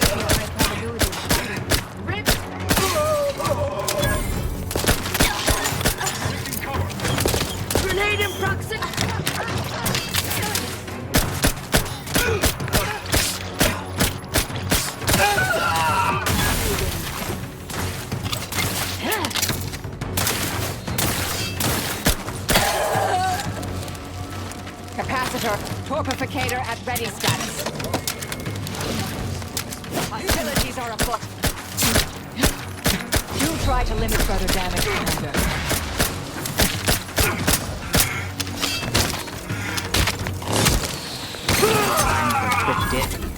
Grenade in proximity. Capacitor, torpificator at ready status. Hostilities are afoot. Do try to limit further damage, Commander. I'm quick dip.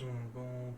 Oh god.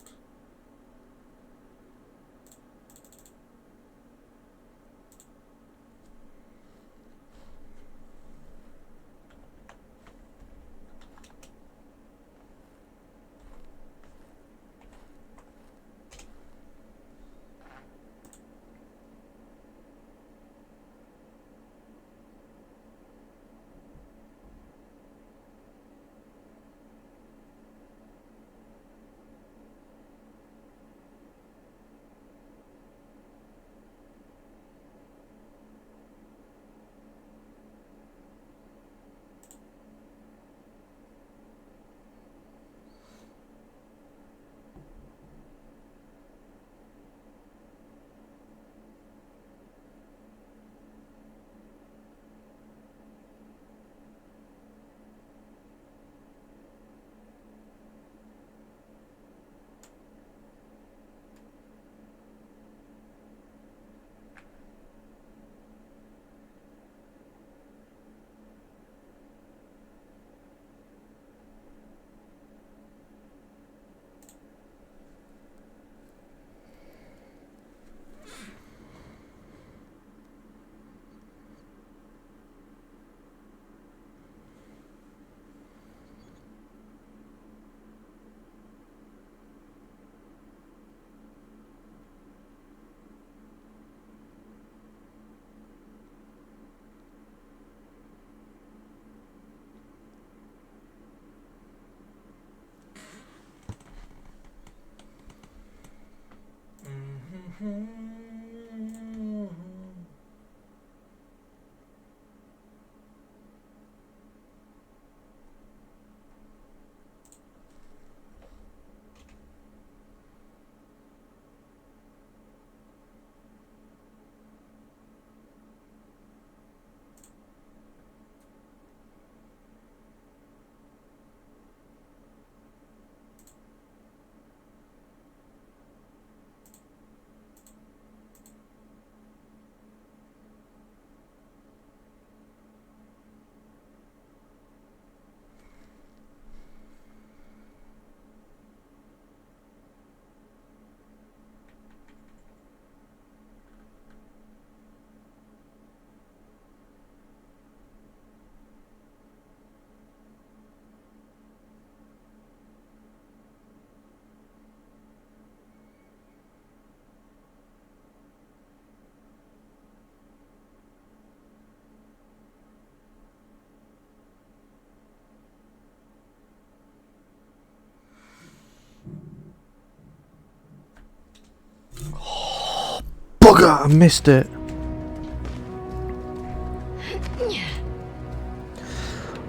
I missed it.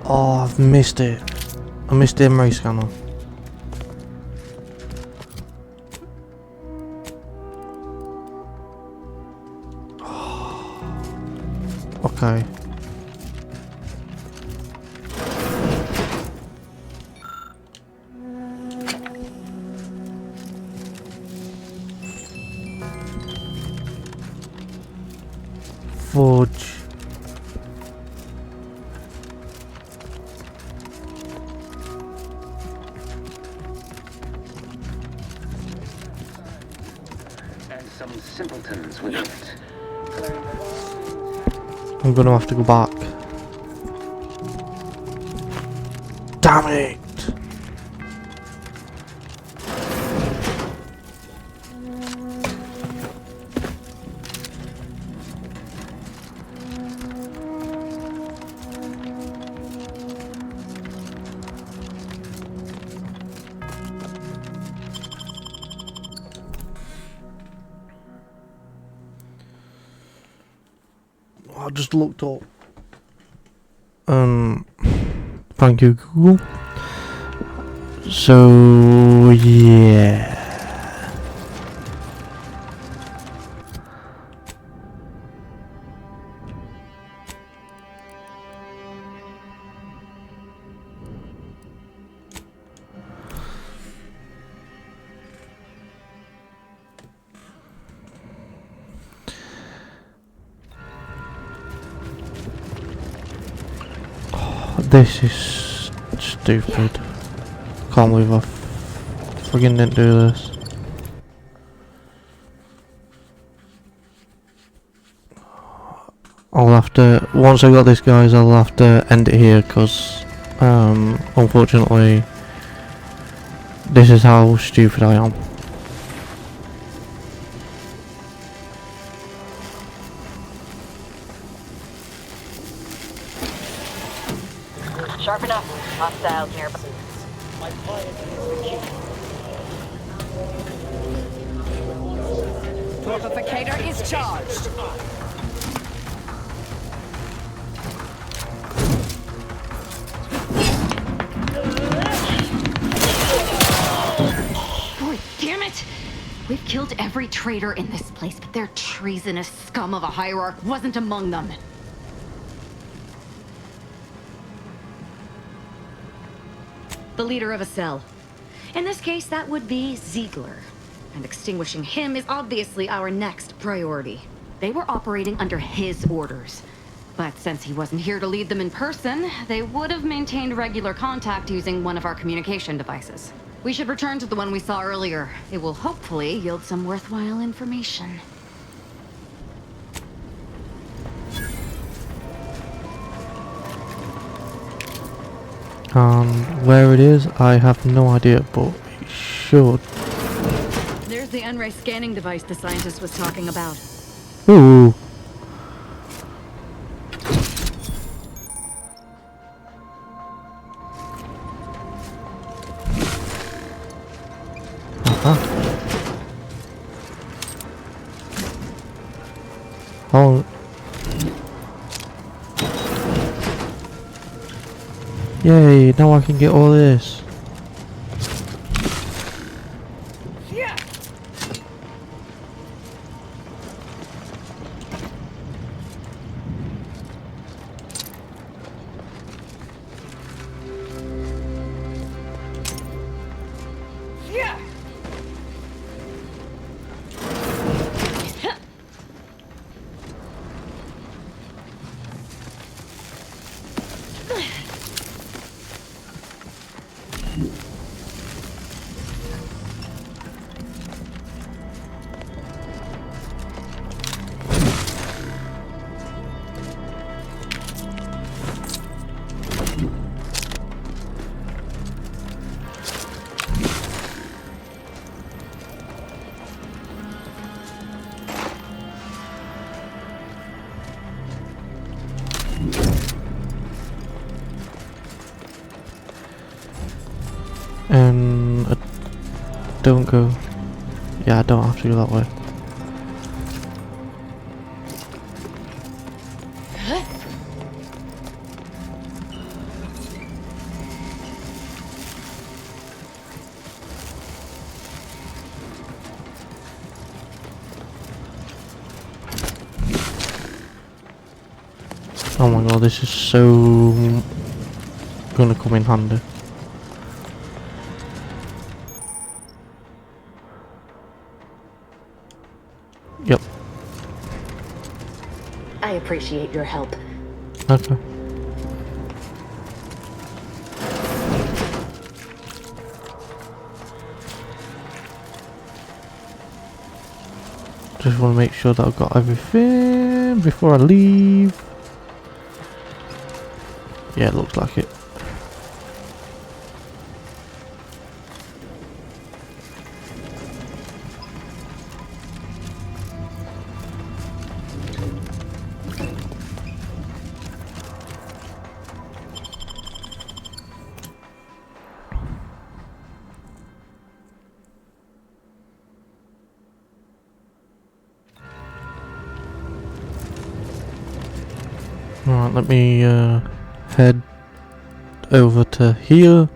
Oh, I've missed it. I missed the MRA scanner. Okay. Forge. And some simpletons with it. I'm gonna have to go back. Damn it! I just looked up. Thank you, Google. So yeah. This is stupid. Can't believe I friggin' didn't do this. I'll have to, once I got this guys, I'll have to end it here because unfortunately this is how stupid I am. Sharp enough. Hostiles nearby. My client is the Torpificator is charged. Boy, damn it! We've killed every traitor in this place, but their treasonous scum of a hierarch wasn't among them. The leader of a cell. In this case, that would be Ziegler. And extinguishing him is obviously our next priority. They were operating under his orders. But since he wasn't here to lead them in person, they would have maintained regular contact using one of our communication devices. We should return to the one we saw earlier. It will hopefully yield some worthwhile information. Where it is, I have no idea, but it should. There's the N-ray scanning device the scientist was talking about. Ooh. Oh. Yay, now I can get all this. Don't go. Yeah, I don't have to go that way. my god, this is so gonna come in handy. Yep. I appreciate your help. Okay. Just want to make sure that I've got everything before I leave. Yeah, it looks like it. Alright, let me head over to here.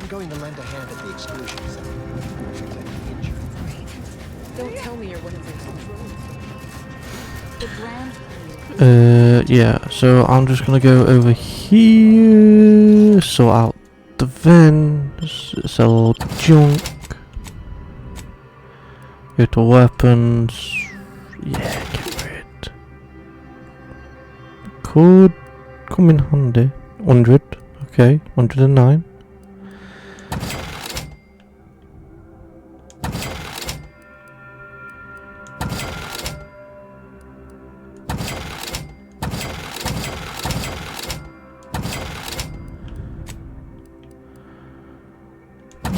I'm going to lend a hand at the exclusion center. Don't tell me you're one of those. The Grand Yeah, so I'm just gonna go over here, sort out the vents, sell junk, go to weapons, yeah, get rid. Could come in handy. 100, okay, 109.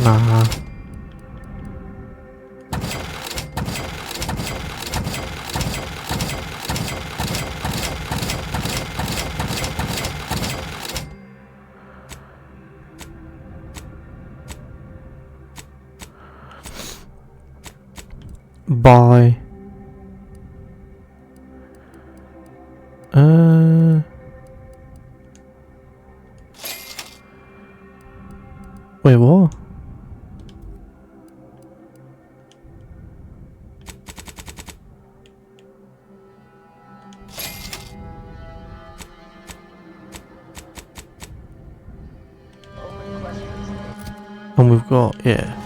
Nah. Bye. Wait, what? And we've got, yeah.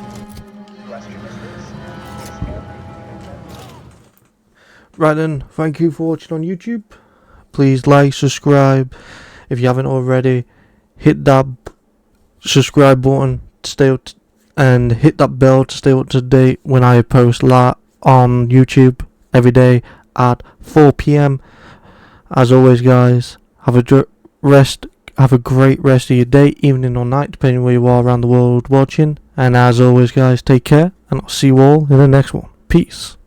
Right then, thank you for watching on YouTube. Please like, subscribe. If you haven't already, hit that subscribe button to stay up and hit that bell to stay up to date when I post on YouTube every day at 4 PM. As always, guys, have a great rest of your day, evening or night, depending where you are around the world watching. And as always, guys, take care, and I'll see you all in the next one. Peace.